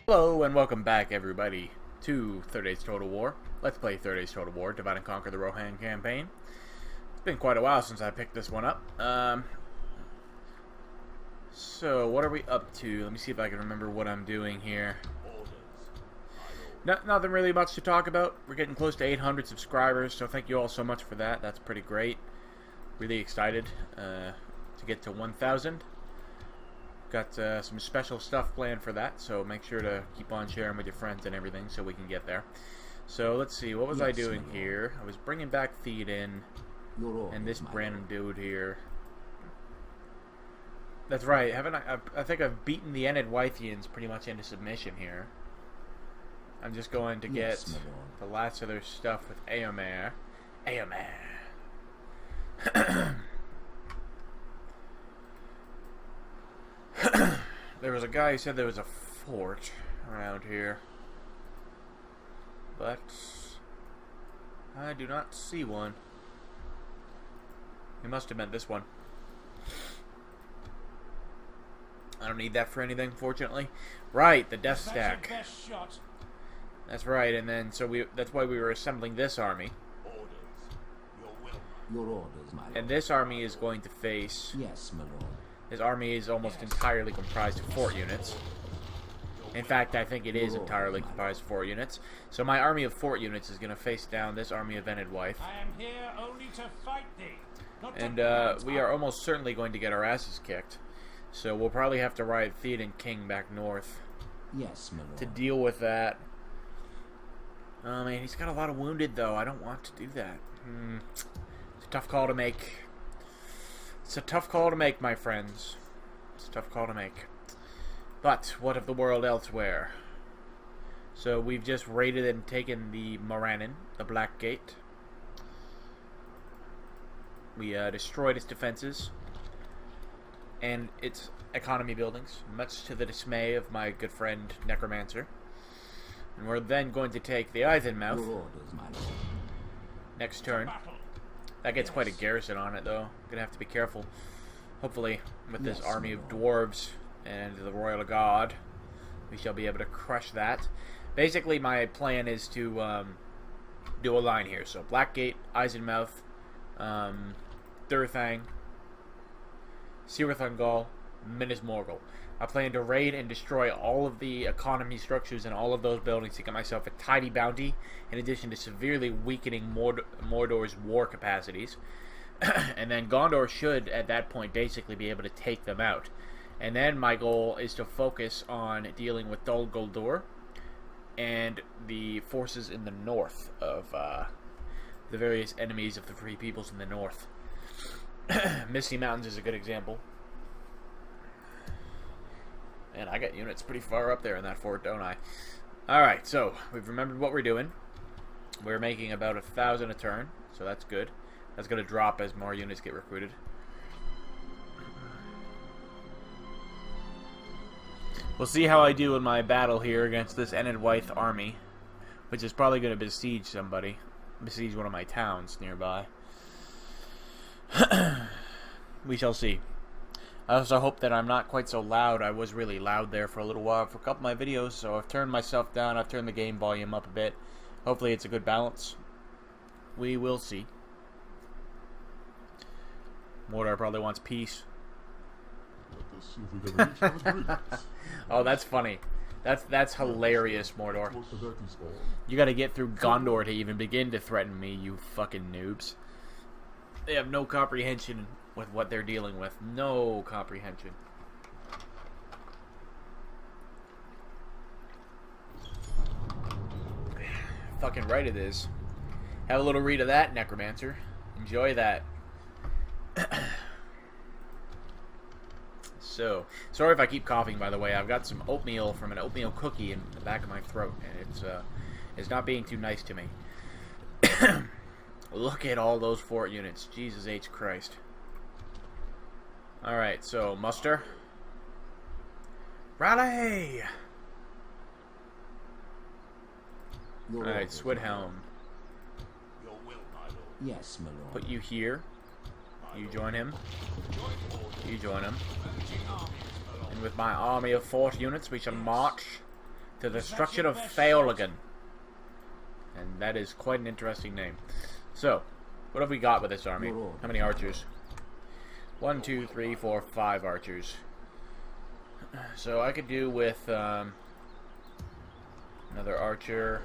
Hello and welcome back everybody to Third Age Total War. Let's play Third Age Total War, Divide and Conquer the Rohan campaign. It's been quite a while since I picked this one up. So what are we up to? Let me see if I can remember what I'm doing here. Nothing really much to talk about. We're getting close to 800 subscribers, so thank you all so much for that. That's pretty great. Really excited to get to 1,000. Got some special stuff planned for that, so make sure to keep on sharing with your friends and everything so we can get there. So let's see, what was I doing here? I was bringing back Feed in, and this random dude here. That's right, haven't I think I've beaten the Enedwythians pretty much into submission here. I'm just going to get the last of their stuff with Eomer. There was a guy who said there was a fort around here, but I do not see one. He must have meant this one. I don't need that for anything, fortunately. Right, the death stack. That's right, and then that's why we were assembling this army. Your orders, my lord. And this army is going to face. Yes, my lord. His army is almost entirely comprised of fort units. In fact, I think it is entirely comprised of fort units. So my army of fort units is going to face down this army of Enedwythe. I am here only to fight thee. And we are almost certainly going to get our asses kicked. So we'll probably have to ride Theoden King back north. Yes, my lord. To deal with that. Oh man, he's got a lot of wounded though. I don't want to do that. It's a tough call to make. It's a tough call to make, my friends. It's a tough call to make. But what of the world elsewhere? So we've just raided and taken the Morannon, the Black Gate. We destroyed its defenses and its economy buildings, much to the dismay of my good friend Necromancer. And we're then going to take the Eisenmouth Your orders, my lord. next turn. That gets quite a garrison on it, though. Gonna have to be careful. Hopefully, with this army of dwarves and the Royal Guard, we shall be able to crush that. Basically, my plan is to do a line here. So, Blackgate, Eisenmouth, Durthang, Cirithangol, Minas Morgul. I plan to raid and destroy all of the economy structures and all of those buildings to get myself a tidy bounty, in addition to severely weakening Mordor's war capacities. And then Gondor should, at that point, basically be able to take them out. And then my goal is to focus on dealing with Dol Guldur and the forces in the north of the various enemies of the Free Peoples in the north. Misty Mountains is a good example. And I got units pretty far up there in that fort, don't I? Alright, so we've remembered what we're doing. We're making about 1,000 a turn, so that's good. That's going to drop as more units get recruited. We'll see how I do in my battle here against this Enedwythe army, which is probably going to besiege somebody. Besiege one of my towns nearby. We shall see. I also hope that I'm not quite so loud. I was really loud there for a little while for a couple of my videos, so I've turned myself down. I've turned the game volume up a bit. Hopefully it's a good balance. We will see. Mordor probably wants peace. Oh, that's funny. That's hilarious, Mordor. You gotta get through Gondor to even begin to threaten me, you fucking noobs. They have no comprehension with what they're dealing with. No comprehension. Fucking right it is. Have a little read of that, Necromancer. Enjoy that. So, sorry if I keep coughing, by the way. I've got some oatmeal from an oatmeal cookie in the back of my throat, and it's not being too nice to me. Look at all those fort units. Jesus H. Christ. Alright, so, muster. Rally! Alright, Swidhelm. Yes, my lord. Put you here. You join him. You join him. And with my army of 40 units, we shall march To the destruction of Faoligan. And that is quite an interesting name. So, what have we got with this army? How many archers? 1, 2, 3, 4, 5 archers. So I could do with another archer.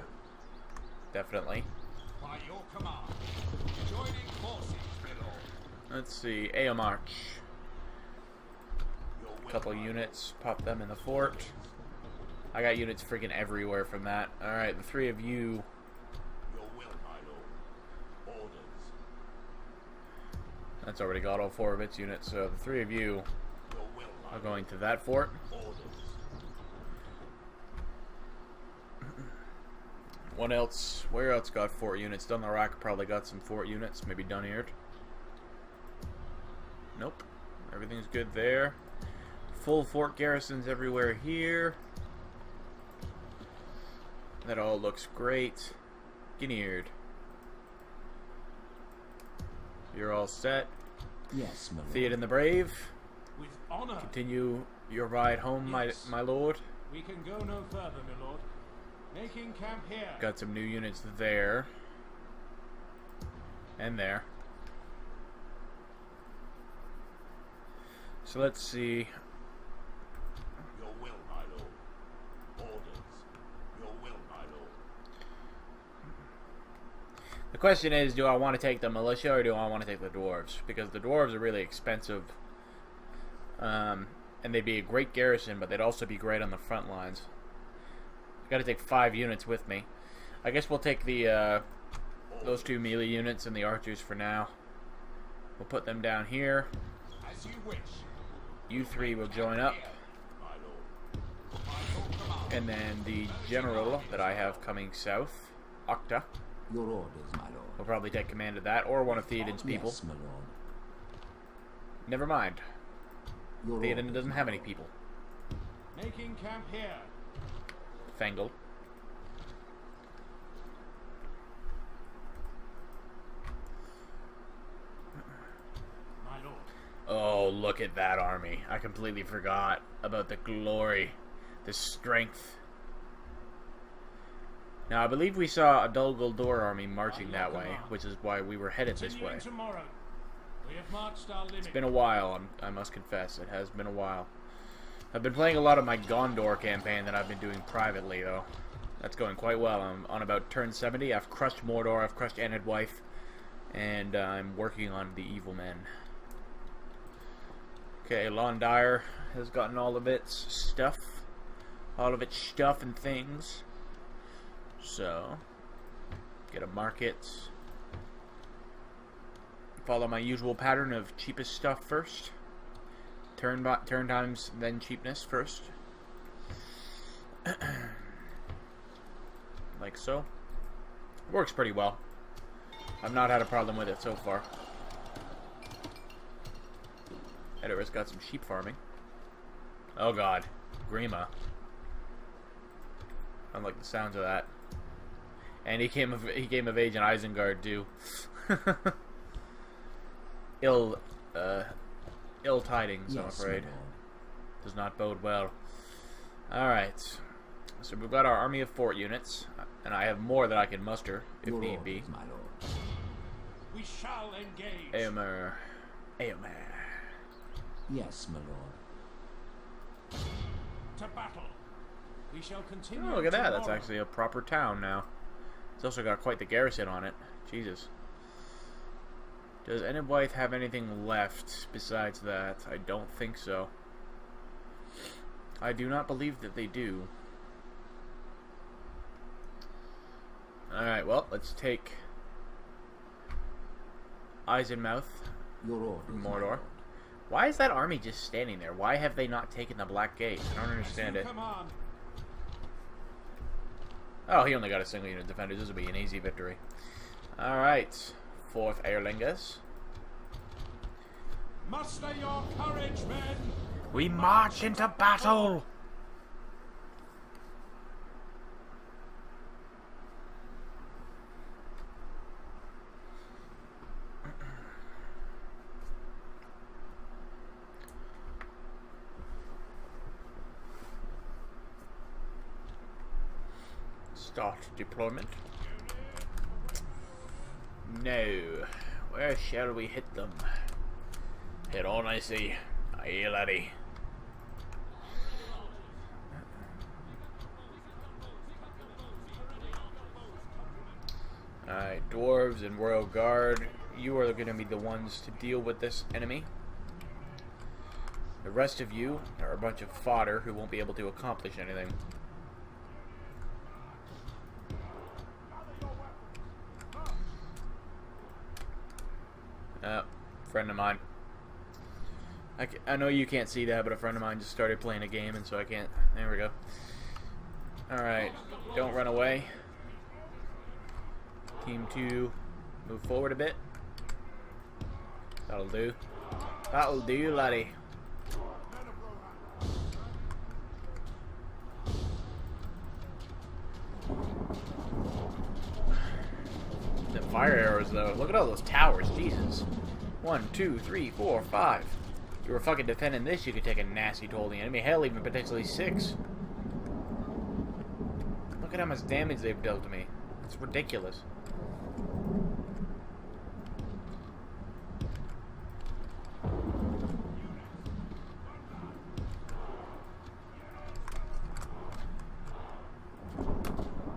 Definitely. By your command. Joining forces, my lord. Let's see. AO March. A couple units. Pop them in the fort. I got units freaking everywhere from that. Alright, the three of you. Your will, my lord. Orders. That's already got all 4 of its units, so the 3 of you Your will, my are going to that fort. orders. What else? Where else got fort units? Down the rack probably got some fort units. Maybe Duneard. Nope. Everything's good there. Full fort garrisons everywhere here. That all looks great. Guineard. You're all set. Yes, my lord. Theoden the Brave. With honor. Continue your ride home, Yes. my lord. We can go no further, my lord. Making camp here. Got some new units there. And there. So let's see. Your will, my lord. Orders. Your will, my lord. The question is, do I want to take the militia or do I want to take the dwarves? Because the dwarves are really expensive. And they'd be a great garrison, but they'd also be great on the front lines. I've got to take 5 units with me. I guess we'll take the those 2 melee units and the archers for now. We'll put them down here. As you wish. You 3 will join up. My lord. By your command. And then the general that I have coming south, Octa, Your orders, my lord. will probably take command of that, or one of Theoden's people. Yes, my lord. Never mind. Your Theoden orders, doesn't my have any lord. people. Making camp here. Fengal. My lord. Oh, look at that army. I completely forgot about the glory, the strength. Now, I believe we saw a Dol Guldur army marching that way, which is why we were headed this way. Continuing tomorrow. We have marched our limit. It's been a while, I must confess. It has been a while. I've been playing a lot of my Gondor campaign that I've been doing privately, though. That's going quite well. I'm on about turn 70. I've crushed Mordor, I've crushed Enedwyth, and I'm working on the Evil Men. Okay, Londire has gotten all of its stuff. All of its stuff and things. So, get a market. Follow my usual pattern of cheapest stuff first. Turn times, then cheapness first. Like so. Works pretty well. I've not had a problem with it so far. Edward's got some sheep farming. Oh god. Grima. I don't like the sounds of that. And he came of age in Isengard too. Ill tidings, I'm Yes, afraid. my lord. Does not bode well. Alright. So we've got our army of fort units, and I have more that I can muster, if Your need be. orders, my lord. We shall engage. Aomer. Aomer. Yes, my lord. To battle. We shall continue. Oh, look at that. That's tomorrow. actually a proper town now. It's also got quite the garrison on it. Jesus. Does Enedwyth have anything left besides that? I don't think so. I do not believe that they do. Alright, well, let's take Eisenmouth Your orders, from my Mordor. lord. Why is that army just standing there? Why have they not taken the Black Gate? I don't understand As it. you command. Oh, he only got a single unit defenders. This will be an easy victory. Alright. 4th Airlingers. Muster your courage, men. We march into battle! Start deployment. No. Where shall we hit them? Hit on, I see. Aye, laddie. Alright, dwarves and royal guard. You are going to be the ones to deal with this enemy. The rest of you are a bunch of fodder who won't be able to accomplish anything. Friend of mine. I know you can't see that, but a friend of mine just started playing a game, and so I can't. There we go. Alright, don't run away. Team 2, move forward a bit. That'll do. That'll do, laddie. The fire arrows, though. Look at all those towers. Jesus. 1, 2, 3, 4, 5. You were fucking defending this, you could take a nasty toll of the enemy. Hell, even potentially 6. Look at how much damage they've dealt to me. It's ridiculous.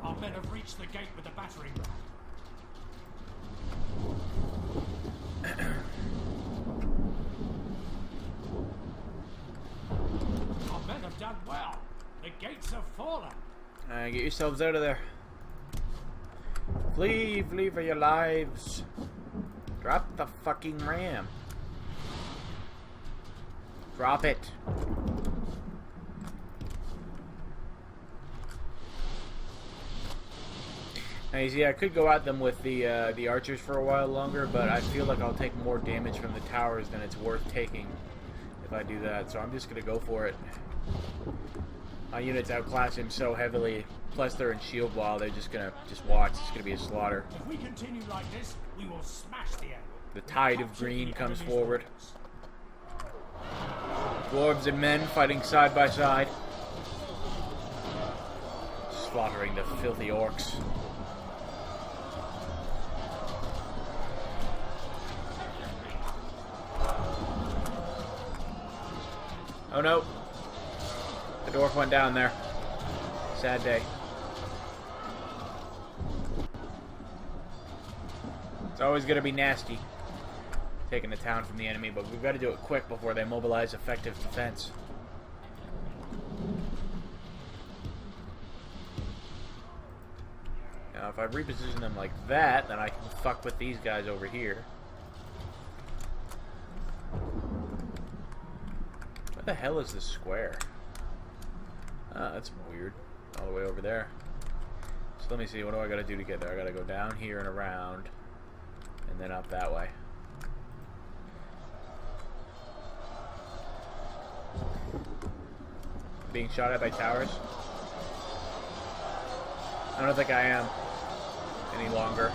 Our men have reached the gate with the battering ram. Our men have done well. The gates have fallen. Get yourselves out of there. Flee, flee for your lives. Drop the fucking ram. Drop it. Now you see, I could go at them with the archers for a while longer, but I feel like I'll take more damage from the towers than it's worth taking if I do that. So I'm just gonna go for it. My units outclass him so heavily. Plus they're in shield wall. They're just gonna watch. It's gonna be a slaughter. If we continue like this, we will smash the enemy. The tide of green comes forward. Dwarves and men fighting side by side, slaughtering the filthy orcs. Oh no! The dwarf went down there. Sad day. It's always gonna be nasty taking the town from the enemy, but we've got to do it quick before they mobilize effective defense. Now, if I reposition them like that, then I can fuck with these guys over here. Where the hell is this square? Ah, that's weird. All the way over there. So let me see, what do I gotta do to get there? I gotta go down here and around, and then up that way. Being shot at by towers? I don't think I am any longer.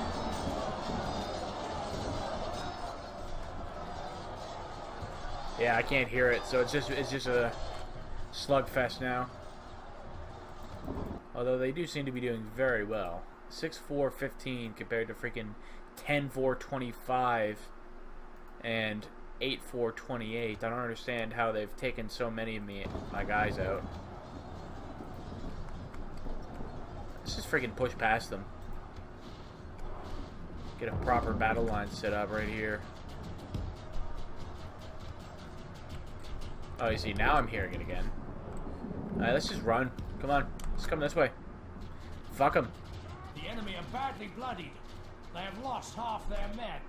Yeah, I can't hear it, so it's just a slugfest now. Although they do seem to be doing very well. 6-4-15 compared to freaking 10-4-25 and 8-4-28. I don't understand how they've taken so many of my guys out. Let's just freaking push past them. Get a proper battle line set up right here. Oh, you see, now I'm hearing it again. Alright, let's just run. Come on. Let's come this way. Fuck them. The enemy are badly bloodied. They have lost half their men.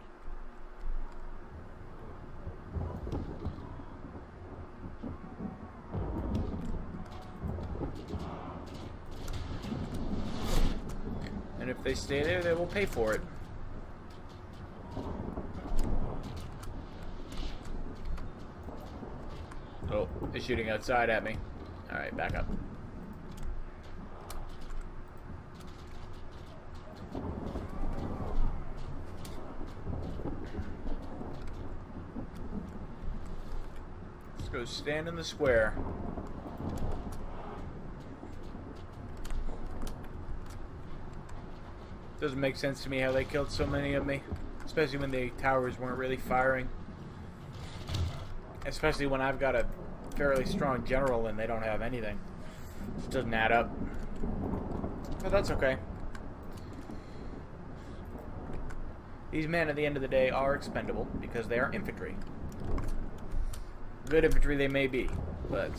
And if they stay there, they will pay for it. Oh, they're shooting outside at me. Alright, back up. Let's go stand in the square. Doesn't make sense to me how they killed so many of me. Especially when the towers weren't really firing. Especially when I've got a fairly strong general and they don't have anything. It doesn't add up. But that's okay. These men at the end of the day are expendable because they are infantry. Good infantry they may be, but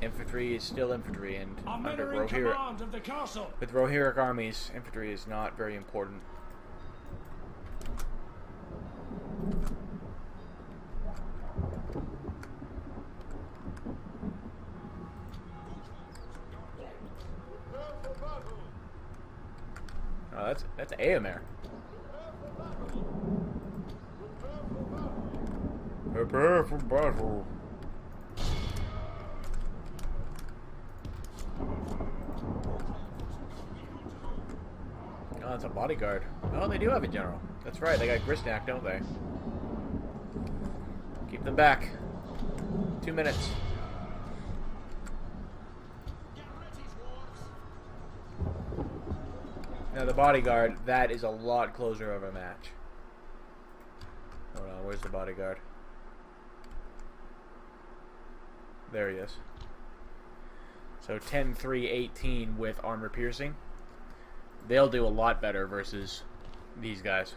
infantry is still infantry, and Our men under are in Rohirric, command of the castle. with Rohirric armies, infantry is not very important. Oh, that's Aemir. Prepare for battle. Oh, it's a bodyguard. Oh, they do have a general. That's right, they got Gristnak, don't they? Keep them back. 2 minutes. Now the bodyguard, that is a lot closer of a match. Hold on, where's the bodyguard? There he is. So 10, 3, 18 with armor piercing. They'll do a lot better versus these guys.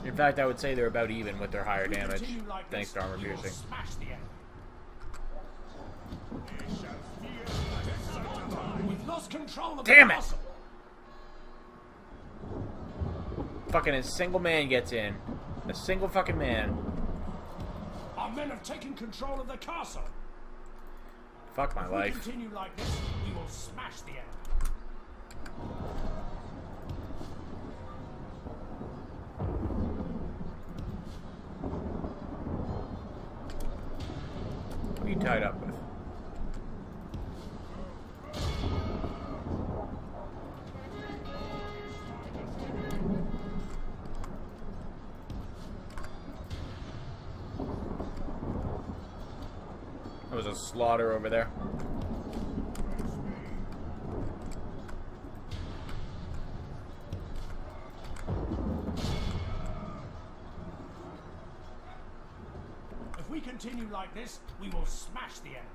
In fact, I would say they're about even with their higher damage, thanks to armor piercing. We've lost control of Damn the it! castle. Fucking a single man gets in. A single fucking man. Our men have taken control of the castle. Fuck my If we life. continue like this, we will smash the enemy. What are you tied up with? There was a slaughter over there. If we continue like this, we will smash the enemy.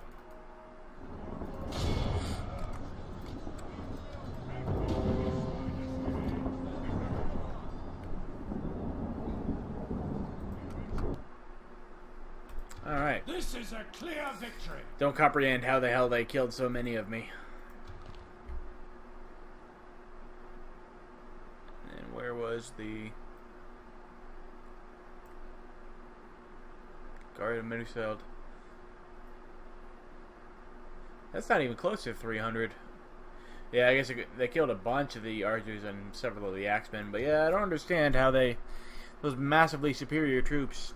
Alright. This is a clear victory. Don't comprehend how the hell they killed so many of me. And where was the Guard of Midfield? That's not even close to 300. Yeah, I guess they killed a bunch of the archers and several of the axemen, but yeah, I don't understand how those massively superior troops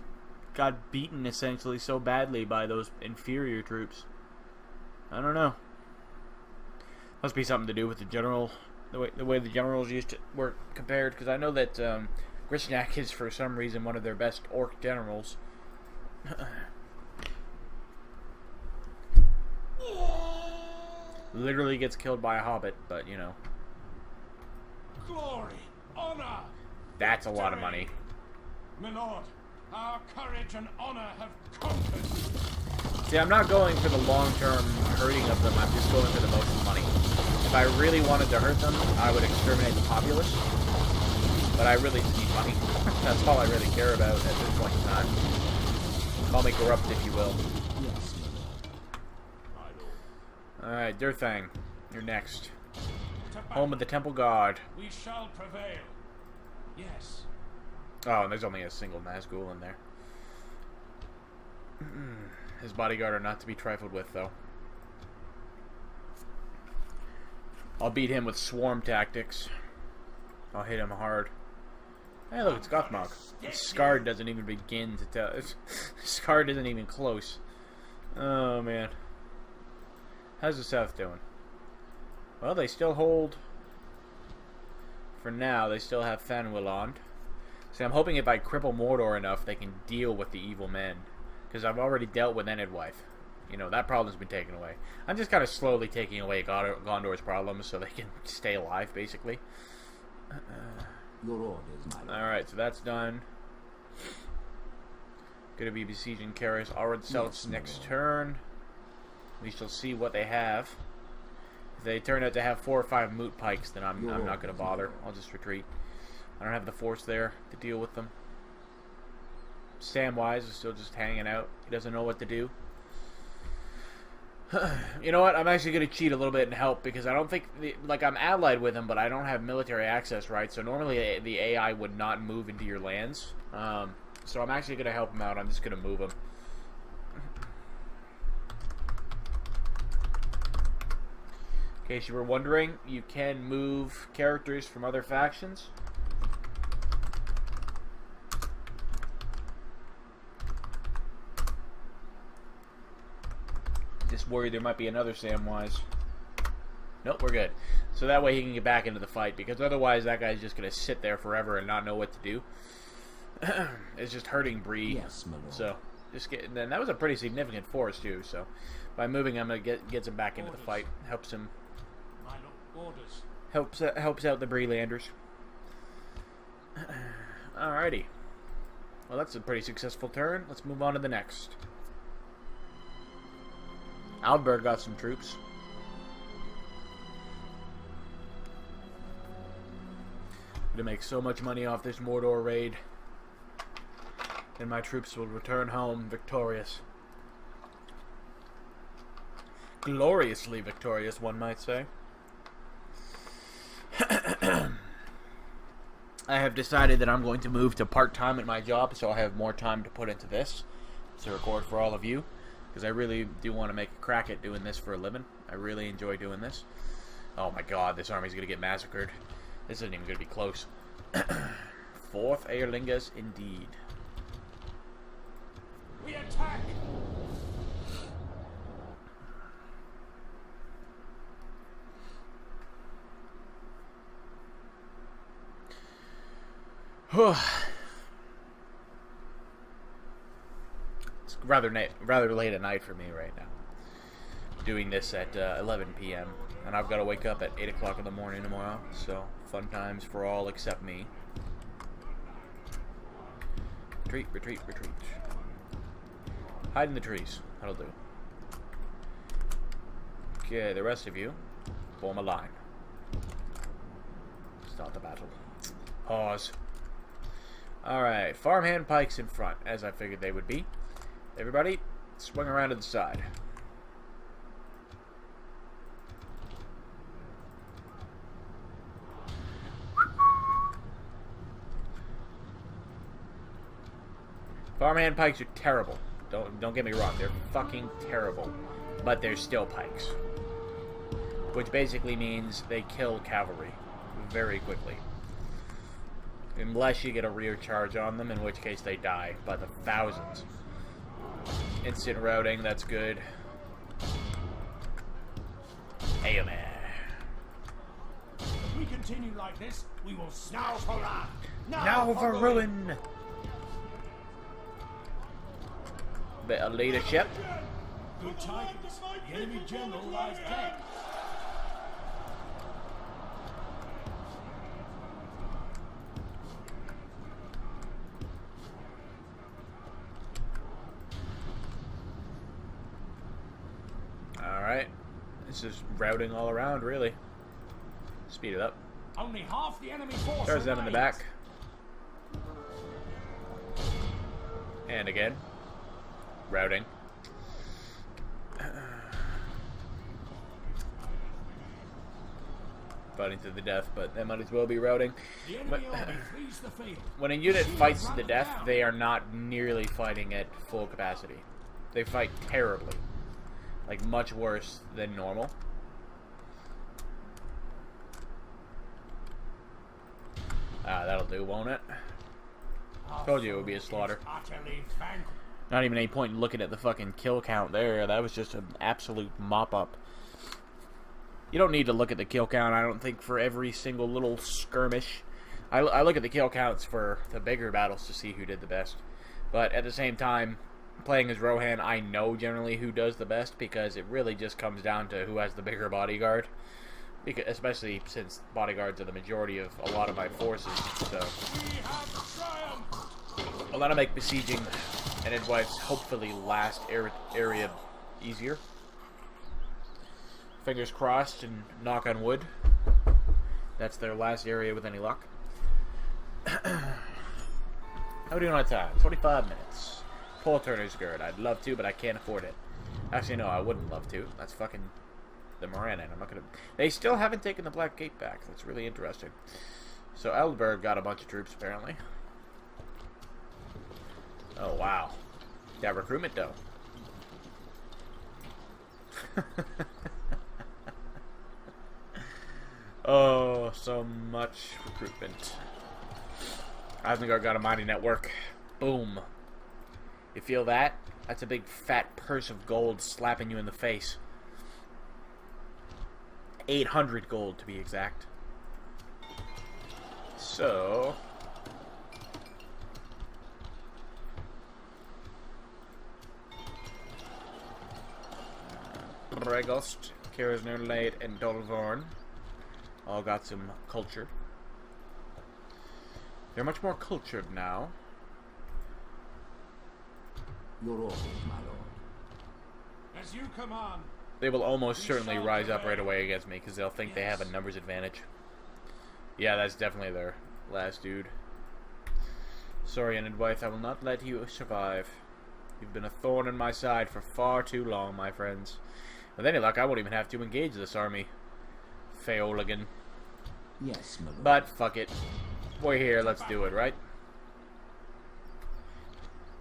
got beaten essentially so badly by those inferior troops. I don't know. Must be something to do with the general, the way the generals used to were compared. Because I know that Gristnak is for some reason one of their best orc generals. Literally gets killed by a hobbit, but you know. Glory, honor. That's a lot of money. My lord, our courage and honor have conquered. See, I'm not going for the long-term hurting of them. I'm just going for the most money. If I really wanted to hurt them, I would exterminate the populace. But I really just need money. That's all I really care about at this point in time. Call me corrupt, if you will. Yes, my lord. Alright, Durthang, you're next. To Home of the Temple God. we shall prevail. Yes. Oh, and there's only a single Nazgul in there. His bodyguard are not to be trifled with, though. I'll beat him with swarm tactics. I'll hit him hard. Hey, look, it's Gothmog. Scarred doesn't even begin to tell. Scarred isn't even close. Oh, man. How's the South doing? Well, they still hold... For now, they still have Fanwilland. See, I'm hoping if I cripple Mordor enough, they can deal with the evil men. Because I've already dealt with Enedwife. you know, that problem's been taken away. I'm just kind of slowly taking away Gondor's problems so they can stay alive, basically. Your orders, my lord. Alright, so that's done. Gonna be besieging Karis Aradsel's next turn. We shall see what they have. If they turn out to have 4 or 5 moot pikes, then I'm not gonna bother. I'll just retreat. I don't have the force there to deal with them. Samwise is still just hanging out. He doesn't know what to do. You know what? I'm actually going to cheat a little bit and help because I don't think... like, I'm allied with him, but I don't have military access, right? So normally the AI would not move into your lands. So I'm actually going to help him out. I'm just going to move him. In case you were wondering, you can move characters from other factions. Just worried there might be another Samwise. Nope, we're good. So that way he can get back into the fight, because otherwise that guy's just going to sit there forever and not know what to do. It's just hurting Bree. Yes, my lord. So, just get... then that was a pretty significant force, too, so... by moving him, it gets him back into the fight. Helps him... My lord, orders. Helps out the Brelanders. Alrighty. Well, that's a pretty successful turn. Let's move on to the next. Aldberg got some troops. Gonna make so much money off this Mordor raid. And my troops will return home victorious. Gloriously victorious, one might say. I have decided that I'm going to move to part-time at my job, so I have more time to put into this, to record for all of you. Because I really do want to make a crack at doing this for a living. I really enjoy doing this. Oh my god, this army's going to get massacred. This isn't even going to be close. 4th Aerlingas, indeed. We attack! It's rather late at night for me right now. Doing this at 11 p.m. and I've got to wake up at 8 o'clock in the morning tomorrow. So fun times for all except me. Retreat, retreat, retreat. Hide in the trees. That'll do. Okay, the rest of you, form a line. Start the battle. Pause. Alright, farmhand pikes in front, as I figured they would be. Everybody, swing around to the side. Farmhand pikes are terrible. Don't get me wrong, they're fucking terrible. But they're still pikes. Which basically means they kill cavalry very quickly. Unless you get a rear charge on them, in which case they die by the thousands. Instant routing, that's good. Hey there. If we continue like this, we will now for wrath. Now for ruin! Bit of leadership. Good tidings. The enemy general lies dead. Alright. This is routing all around, really. Speed it up. Only half the enemy force. There's them in the remains. back. And again. Routing. Fighting to the death, but they might as well be routing. The enemy army flees the field. When a unit fights to the death, they are not nearly fighting at full capacity. They fight terribly. Like, much worse than normal. Ah, that'll do, won't it? Told you it would be a slaughter. Utterly vanquished. Not even any point in looking at the fucking kill count there. That was just an absolute mop-up. You don't need to look at the kill count, I don't think, for every single little skirmish. I look at the kill counts for the bigger battles to see who did the best. But at the same time, playing as Rohan, I know generally who does the best because it really just comes down to who has the bigger bodyguard. Because, especially since bodyguards are the majority of a lot of my forces, so a lot of make besieging and Edwife's hopefully last area easier. Fingers crossed and knock on wood. That's their last area with any luck. How are we doing on time? 45 minutes. Pole Turner's Gird. I'd love to, but I can't afford it. Actually, no, I wouldn't love to. That's fucking the Moran, and I'm not gonna. They still haven't taken the Black Gate back. That's really interesting. So Eldberg got a bunch of troops apparently. Oh wow, that recruitment though. Oh, so much recruitment. Isengard got a mighty network. Boom. You feel that? That's a big fat purse of gold slapping you in the face. 800 gold to be exact. So Bregost, Kirisnerlade, and Dolvorn all got some culture. They're much more cultured now. Your orders, my lord. As you command. They will almost certainly rise up right away against me because they'll think they have a numbers advantage. Yeah, that's definitely their last dude. Sorry, Enidwythe, I will not let you survive. You've been a thorn in my side for far too long, my friends. With any luck, I won't even have to engage this army. Feoligan. Yes, my lord. But, fuck it. We're here, let's do it, right?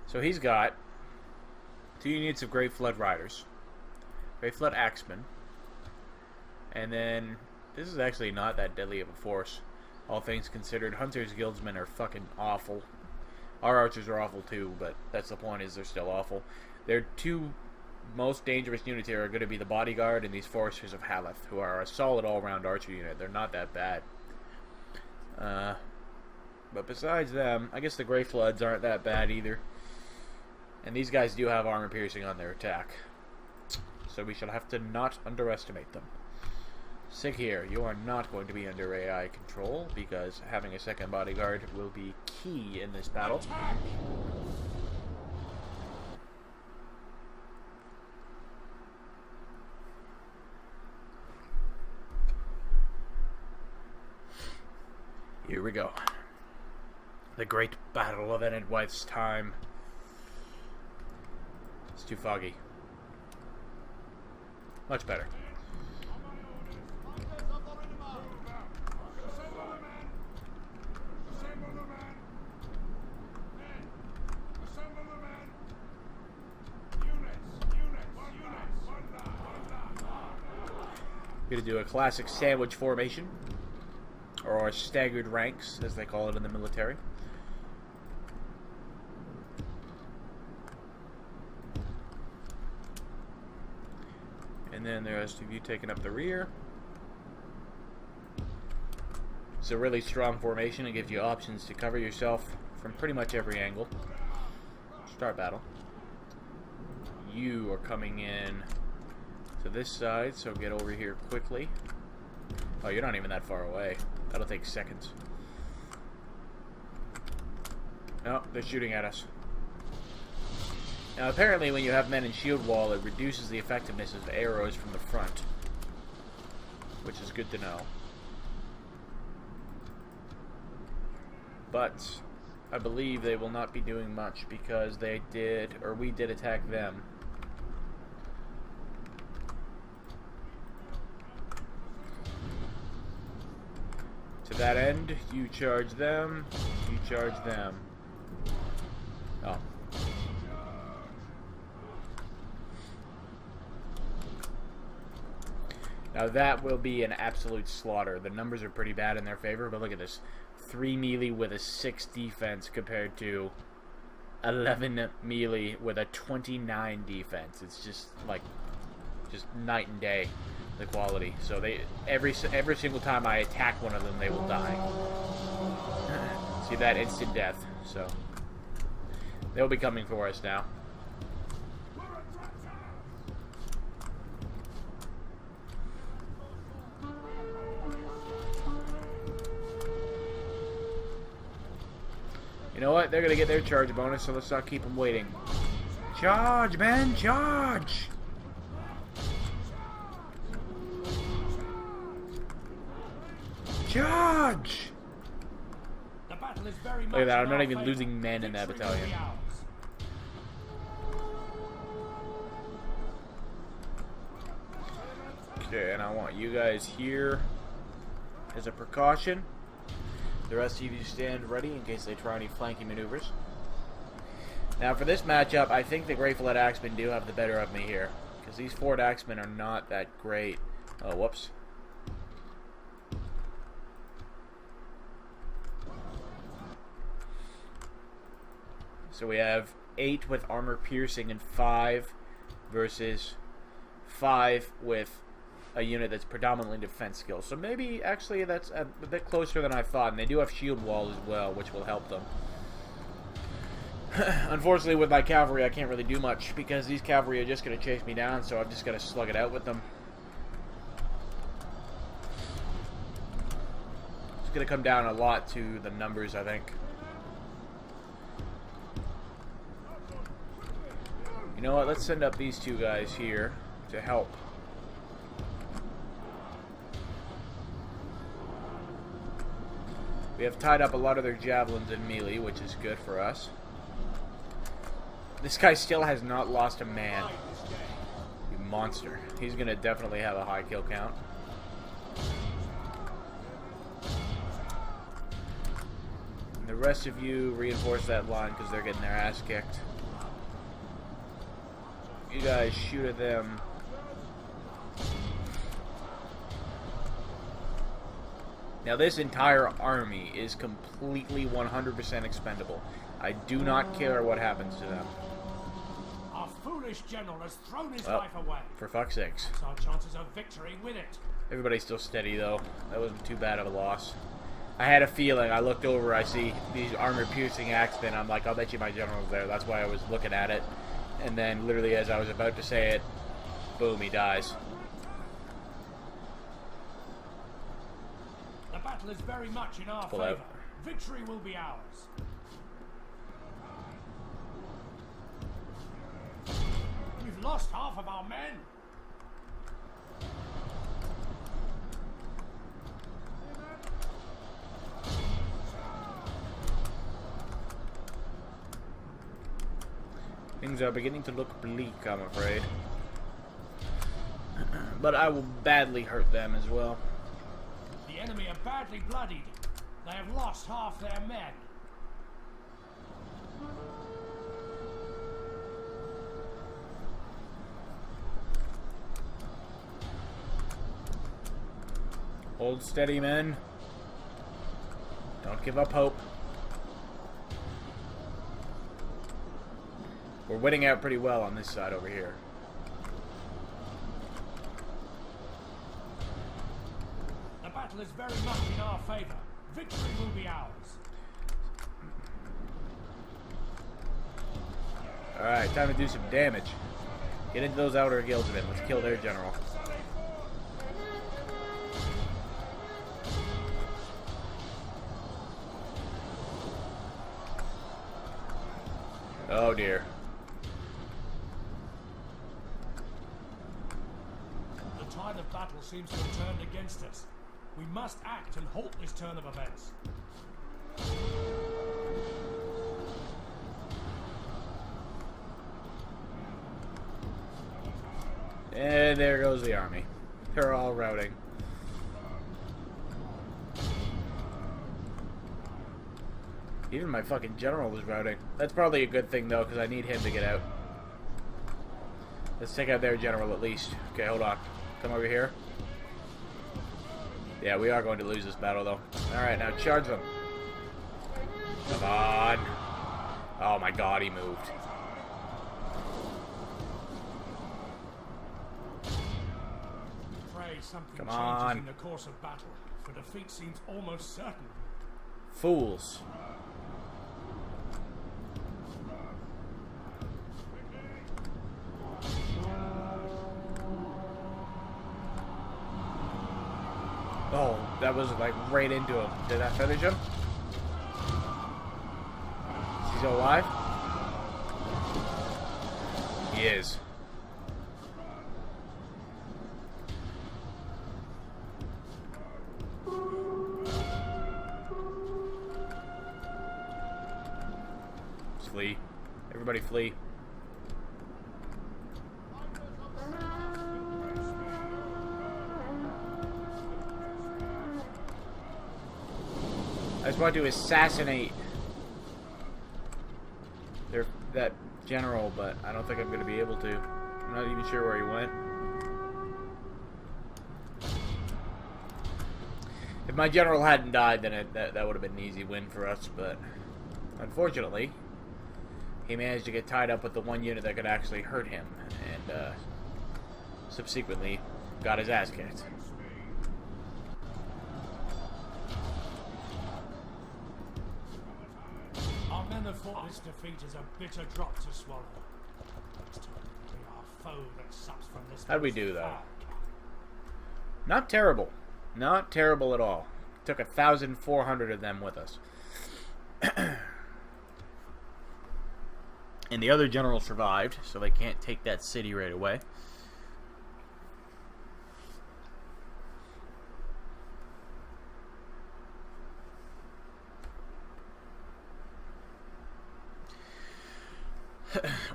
So he's got 2 units of Grey Flood Riders. Grey Flood Axemen. And then, this is actually not that deadly of a force. All things considered, Hunter's Guildsmen are fucking awful. Our archers are awful too, but that's the point, is they're still awful. Their 2 most dangerous units here are going to be the Bodyguard and these Foresters of Haleth, who are a solid all-round archer unit. They're not that bad. But besides them, I guess the Grey Floods aren't that bad either. And these guys do have armor piercing on their attack. So we shall have to not underestimate them. Sig here, you are not going to be under AI control, because having a second bodyguard will be key in this battle. Attack! Here we go. The great battle of Enidwythe's time. It's too foggy. Much better. We're going to do a classic sandwich formation, or staggered ranks, as they call it in the military. And then the rest of you taking up the rear. It's a really strong formation. It gives you options to cover yourself from pretty much every angle. Start battle. You are coming in to this side, so get over here quickly. Oh, you're not even that far away. That'll take seconds. No, they're shooting at us. Now, apparently when you have men in shield wall, it reduces the effectiveness of arrows from the front, which is good to know. But I believe they will not be doing much because they did, or we did attack them. To that end, you charge them, you charge them. Oh. Now that will be an absolute slaughter. The numbers are pretty bad in their favor, but look at this. 3 melee with a 6 defense compared to 11 melee with a 29 defense. It's just like, just night and day, the quality. So they, every single time I attack one of them, they will die. See that? Instant death. So they'll be coming for us now. You know what? They're gonna get their charge bonus, so let's not keep them waiting. Charge, man! Charge! Charge! The battle is very much Look at that, I'm in not our even favor. losing men in that Victory will battalion. be ours. Okay, and I want you guys here as a precaution. The rest of you stand ready in case they try any flanking maneuvers. Now for this matchup, I think the Grateful Axemen do have the better of me here. Because these Ford Axemen are not that great. Oh, whoops. So we have 8 with armor piercing and 5 versus 5 with a unit that's predominantly defense skill. So maybe actually that's a bit closer than I thought. And they do have shield wall as well, which will help them. Unfortunately, with my cavalry, I can't really do much because these cavalry are just going to chase me down, so I've just got to slug it out with them. It's going to come down a lot to the numbers, I think. You know what? Let's send up these two guys here to help. We have tied up a lot of their javelins in melee, which is good for us. This guy still has not lost a man. You monster. He's going to definitely have a high kill count. And the rest of you reinforce that line because they're getting their ass kicked. You guys shoot at them. Now this entire army is completely 100% expendable. I do not care what happens to them. Our foolish general has thrown his life away. For fuck's sakes. That's our chances of victory with it. Everybody's still steady though. That wasn't too bad of a loss. I had a feeling. I looked over, I see these armor-piercing axemen. I'm like, I'll bet you my general's there. That's why I was looking at it. And then literally as I was about to say it, boom, he dies. The battle is very much in our Pull favor. out. Victory will be ours. We've lost half of our men. Things are beginning to look bleak, I'm afraid. But I will badly hurt them as well. The enemy are badly bloodied. They have lost half their men. Hold steady, men. Don't give up hope. We're winning out pretty well on this side over here. The battle is very much in our favor. Victory will be ours. Alright, time to do some damage. Get into those outer guilds of it. Let's kill their general. Oh dear. The tide of battle seems to have turned against us. We must act and halt this turn of events. And there goes the army. They're all routing. Even my fucking general is routing. That's probably a good thing though, because I need him to get out. Let's take out their general at least. Okay, hold on. Come over here. Yeah, we are going to lose this battle though. Alright, now charge them. Come on. Oh my god, he moved. Pray something Come changes on. in the course of battle, for defeat seems almost certain. Fools. Oh, that was like right into him. Did that finish him? still alive? He is. Flee. Everybody flee. I just want to assassinate that general, but I don't think I'm going to be able to. I'm not even sure where he went. If my general hadn't died, then that would have been an easy win for us, but unfortunately, he managed to get tied up with the one unit that could actually hurt him, and subsequently got his ass kicked. Our men have fought this defeat as a bitter drop to swallow. It's time to be our foe that sucks from this. How'd we do, though? Not terrible. Not terrible at all. Took 1,400 of them with us. And the other general survived, so they can't take that city right away.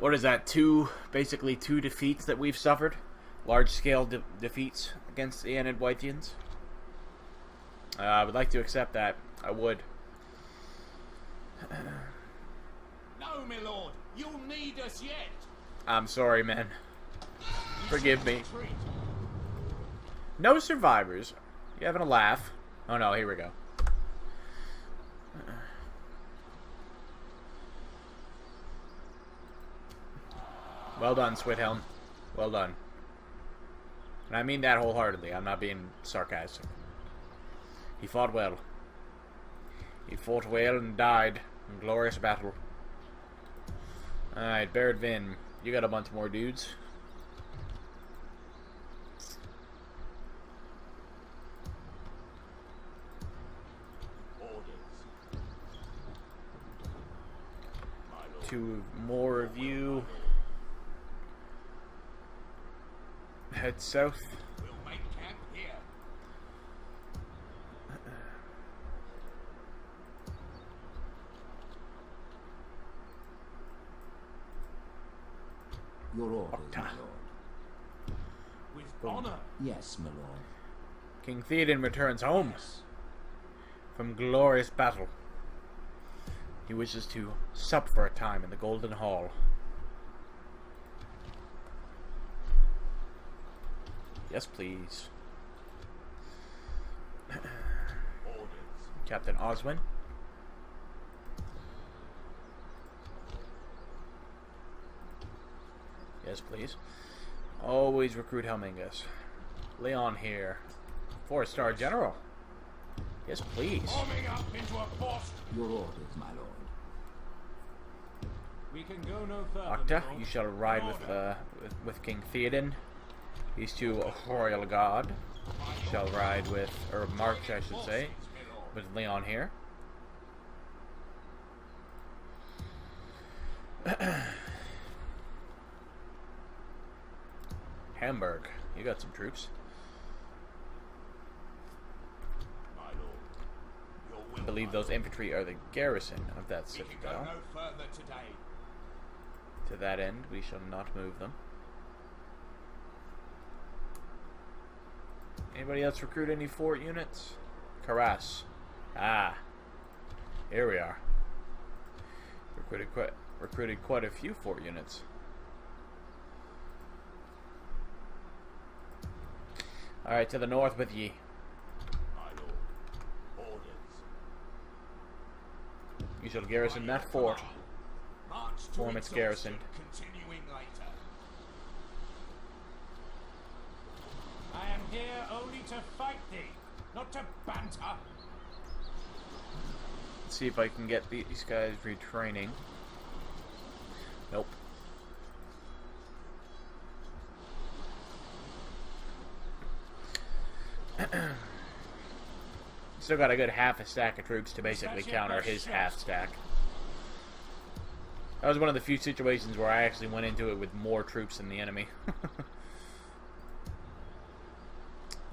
What is that? Basically two defeats that we've suffered. Large-scale defeats against the Anadwytians. I would like to accept that. I would. No, my lord. You'll need us yet. I'm sorry, man. Forgive me. No survivors. You having a laugh? Oh no, here we go. Well done, Swithelm. Well done. And I mean that wholeheartedly. I'm not being sarcastic. He fought well. He fought well and died in glorious battle. Alright, Baird Vin. You got a bunch more dudes. Two more of you. Head south. We'll make camp here. Your orders, my lord. With honor. Yes, my lord. King Theoden returns home from glorious battle. He wishes to sup for a time in the Golden Hall. Yes, please. Captain Oswin. Yes, please. Always recruit Helmingus. Leon here. 4-star general. Yes, please. Forming up into a post. Your orders, my lord. We can go no further. Octa, you shall ride with King Theoden. These two royal guard shall ride with, or march, I should say, with Leon here. Hamburg, you got some troops. I believe those infantry are the garrison of that citadel. No further today. To that end, we shall not move them. Anybody else recruit any fort units? Karas. Ah. Here we are. Recruited quite a few fort units. Alright, to the north with ye. You shall garrison that fort. Form its garrison. Continuing later. I am here only to fight thee, not to banter. Let's see if I can get these guys retraining. Nope. Still got a good half a stack of troops to basically counter his half stack. That was one of the few situations where I actually went into it with more troops than the enemy.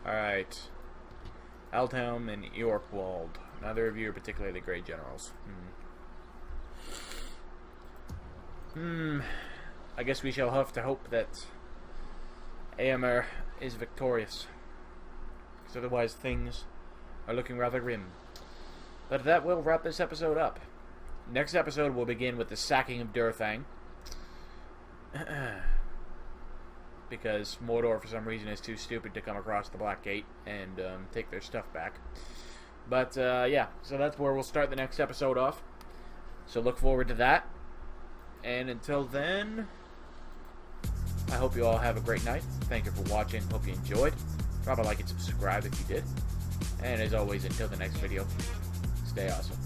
Alright. Altheim and Yorkwald. Neither of you are particularly the great generals. I guess we shall have to hope that Eomer is victorious. Because otherwise things are looking rather grim. But that will wrap this episode up. Next episode will begin with the sacking of Durthang. Because Mordor, for some reason, is too stupid to come across the Black Gate and take their stuff back. But, yeah, so that's where we'll start the next episode off. So look forward to that. And until then, I hope you all have a great night. Thank you for watching. Hope you enjoyed. Drop a like and subscribe if you did. And as always, until the next video, stay awesome.